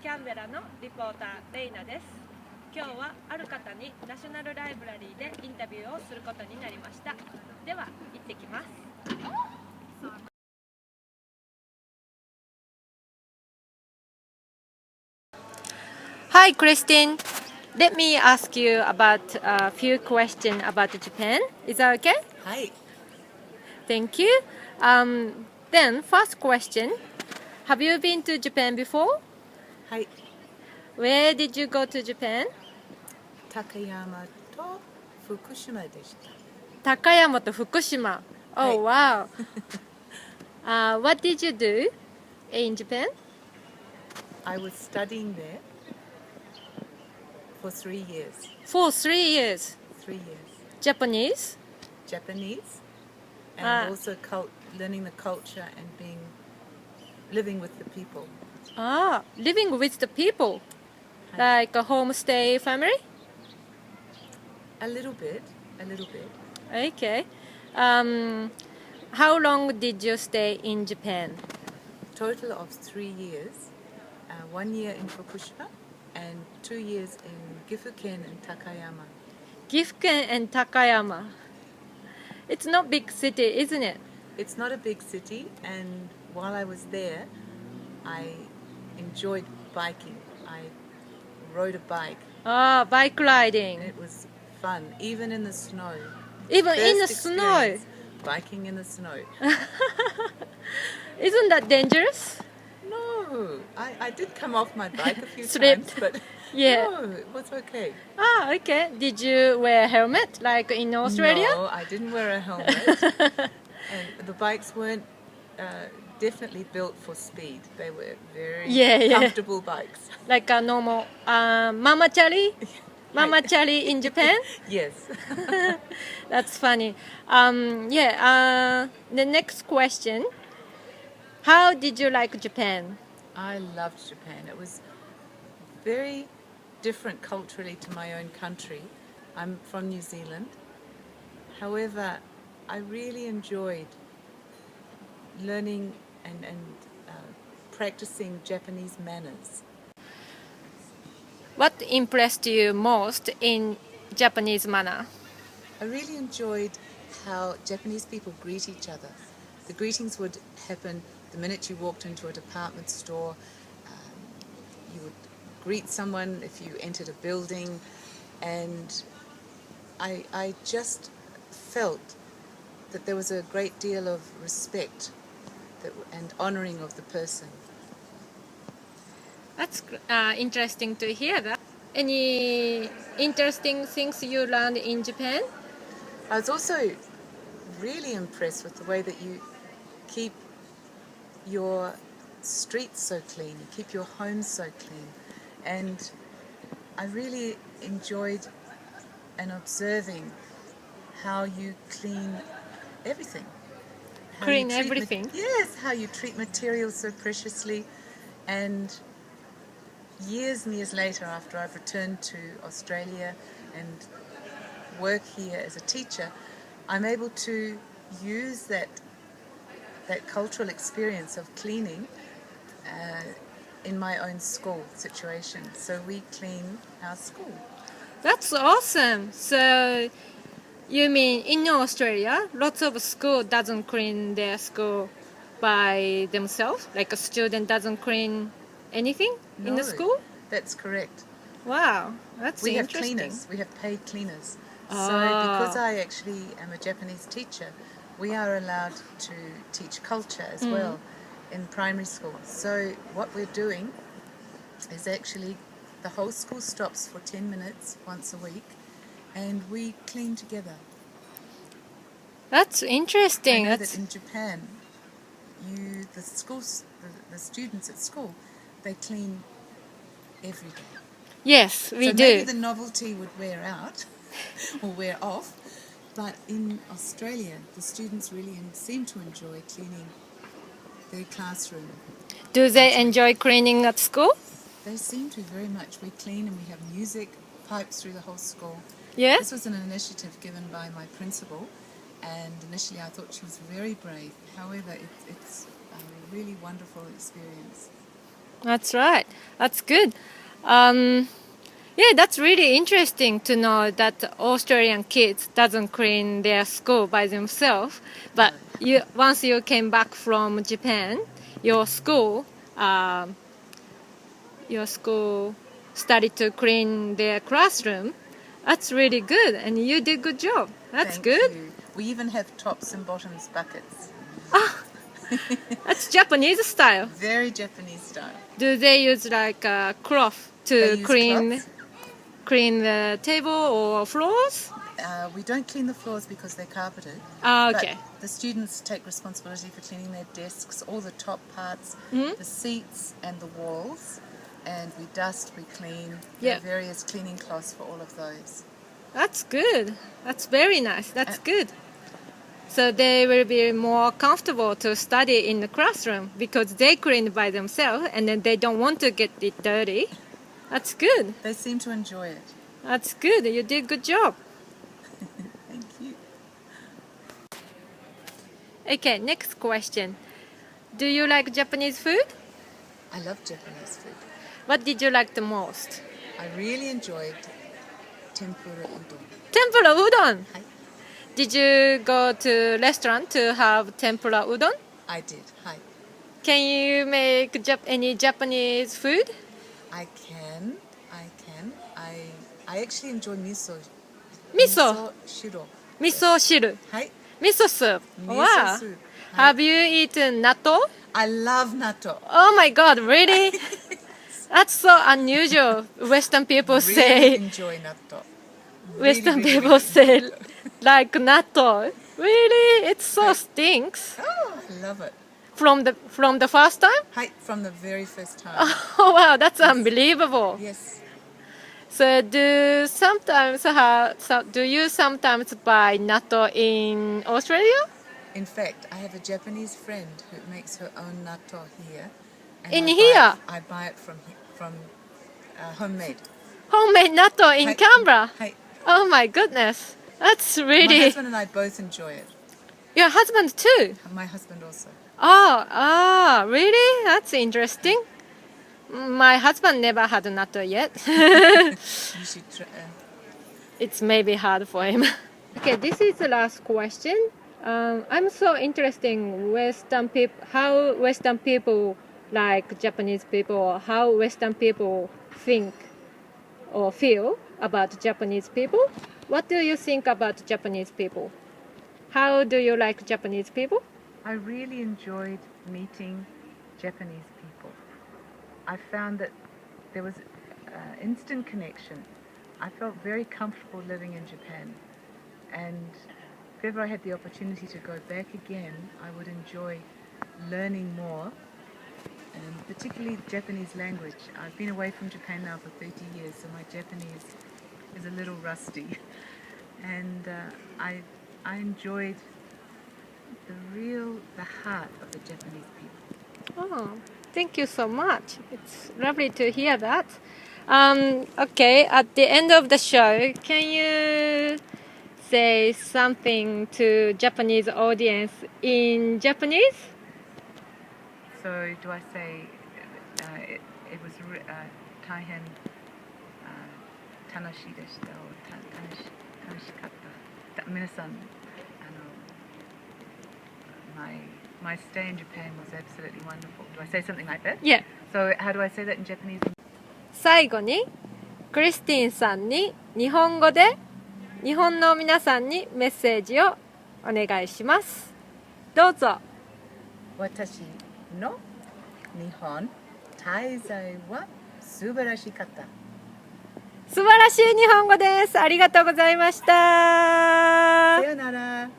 キャンベラのリポーターレイナです。今日はある方にナショナルライブラリーでインタビューをすることになりました。では行ってきます。Hi, Christine. Let me ask you about a few questions about Japan. Is that okay? Hi. Thank you. Then, first question. Have you been to Japan before? Hi. Where did you go to Japan? 高山と福島でした。高山と福島. Oh, wow. What did you do in Japan? I was studying there for 3 years. For 3 years. 3 years. Japanese? Japanese, and also learning the culture and living with the people. Living with the people. Like a homestay family? A little bit. Okay. How long did you stay in Japan? Total of 3 years. 1 year in Fukushima and 2 years in Gifuken and Takayama. Gifuken and Takayama. It's not big city, isn't it? It's not a big city, and while I was there, I enjoyed biking. I rode a bike. Bike riding. It was fun, even in the snow. Even First in the snow? experience, biking in the snow. Isn't that dangerous? No, I did come off my bike a few Slipped. times, but Yeah. no, it was okay. Okay. Did you wear a helmet like in Australia? No, I didn't wear a helmet. And the bikes weren't definitely built for speed. They were very comfortable bikes. Like a normal mamachari? Mamachari in Japan? Yes. That's funny. The next question. How did you like Japan? I loved Japan. It was very different culturally to my own country. I'm from New Zealand. However, I really enjoyed learning and practicing Japanese manners. What impressed you most in Japanese manner? I really enjoyed how Japanese people greet each other. The greetings would happen the minute you walked into a department store. You would greet someone if you entered a building, and I just felt that there was a great deal of respect and honouring of the person. That's interesting to hear that. Any interesting things you learned in Japan? I was also really impressed with the way that you keep your streets so clean, you keep your homes so clean, and I really enjoyed and observing how you clean everything. Clean everything? Yes, how you treat materials so preciously. And years later, after I've returned to Australia and work here as a teacher, I'm able to use that cultural experience of cleaning in my own school situation. So we clean our school. That's awesome. So you mean in Australia, lots of school doesn't clean their school by themselves? Like a student doesn't clean anything in the school? That's correct. Wow, that's we interesting. We have cleaners. We have paid cleaners. So because I actually am a Japanese teacher, we are allowed to teach culture as well in primary school. So what we're doing is actually the whole school stops for 10 minutes once a week, and we clean together. That's interesting. I know that in Japan, the students at school, they clean every day. Yes, we so do. Maybe the novelty would wear out or wear off, but in Australia, the students really seem to enjoy cleaning their classroom. Do they enjoy cleaning at school? They seem to very much. We clean and we have music pipes through the whole school. Yes? This was an initiative given by my principal, and initially I thought she was very brave. However, it's a really wonderful experience. That's right. That's good. Yeah, that's really interesting to know that Australian kids doesn't clean their school by themselves. But once you came back from Japan, your school started to clean their classroom. That's really good, and you did a good job. That's Thank good. you. We even have tops and bottoms buckets. That's Japanese style. Very Japanese style. Do they use like a cloth They to use clean the table or floors? We don't clean the floors because they're carpeted. Okay. But the students take responsibility for cleaning their desks, all the top parts, the seats and the walls. And we dust, we clean. There are various cleaning cloths for all of those. That's good. That's very nice. That's good. So they will be more comfortable to study in the classroom because they clean by themselves and then they don't want to get it dirty. That's good. They seem to enjoy it. That's good. You did a good job. Thank you. Okay, next question. Do you like Japanese food? I love Japanese food. What did you like the most? I really enjoyed tempura udon. Tempura udon. Hi. Did you go to restaurant to have tempura udon? I did. Hi. Can you make any Japanese food? I can. I actually enjoy miso. Miso. Shiro. Miso shiru. Hi. Miso soup. Miso Wow. soup. Hi. Have you eaten natto? I love natto. Oh my god, really? That's so unusual. Western people Really say enjoy natto. Western really, people really. say like natto. Really? It so stinks. Oh, I love it. From the first time? Hi, from the very first time. Oh wow, that's unbelievable. Yes. So do you sometimes buy natto in Australia? In fact, I have a Japanese friend who makes her own natto here. And In I here? I buy it from homemade. Homemade natto in Hi. Canberra. Hi. Oh my goodness. That's My really husband and I both enjoy it. your husband too. My husband also. Oh, really? That's interesting. My husband never had natto yet. You should try. It's maybe hard for him. Okay, this is the last question. I'm so interested in how Western people like Japanese people, or how Western people think or feel about Japanese people. What do you think about Japanese people? How do you like Japanese people? I really enjoyed meeting Japanese people. I found that there was instant connection. I felt very comfortable living in Japan, and if ever I had the opportunity to go back again, I would enjoy learning more, and particularly Japanese language. I've been away from Japan now for 30 years, so my Japanese is a little rusty, and I enjoyed the heart of the Japanese people. Oh, thank you so much. It's lovely to hear that. Okay, at the end of the show, can you say something to Japanese audience in Japanese? So do I say it was 大変 楽しいでした楽しかった皆さんmy stay in Japan was absolutely wonderful. Do I say something like that? Yeah. So how do I say that in Japanese? 最後にクリスティンさんに日本語で日本の皆さんにメッセージをお願いします。どうぞ。私の日本滞在は素晴らしかった。素晴らしい日本語です。ありがとうございました。さよなら。